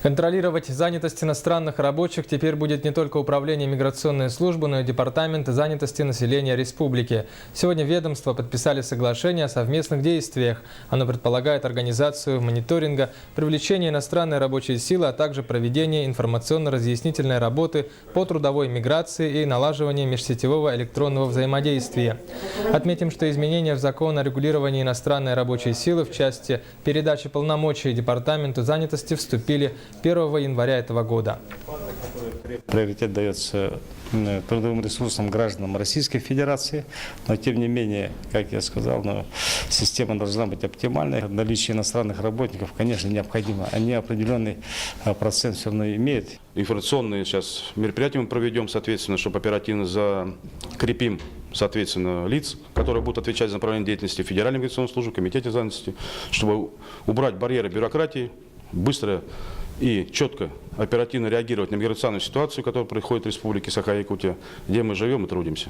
Контролировать занятость иностранных рабочих теперь будет не только Управление миграционной службы, но и Департамент занятости населения республики. Сегодня ведомства подписали соглашение о совместных действиях. Оно предполагает организацию мониторинга, привлечение иностранной рабочей силы, а также проведение информационно-разъяснительной работы по трудовой миграции и налаживание межсетевого электронного взаимодействия. Отметим, что изменения в закон о регулировании иностранной рабочей силы в части передачи полномочий Департаменту занятости вступили 1 января этого года. Приоритет дается трудовым ресурсам гражданам Российской Федерации, но тем не менее, как я сказал, система должна быть оптимальной. Наличие иностранных работников, конечно, необходимо. Они определенный процент все равно имеют. Информационные сейчас мероприятия мы проведем, соответственно, чтобы оперативно закрепим, соответственно, лиц, которые будут отвечать за направление деятельности Федеральной миграционной службы, Комитете занятости, чтобы убрать барьеры бюрократии, быстро и четко, оперативно реагировать на миграционную ситуацию, которая происходит в Республике Саха-Якутия, где мы живем и трудимся.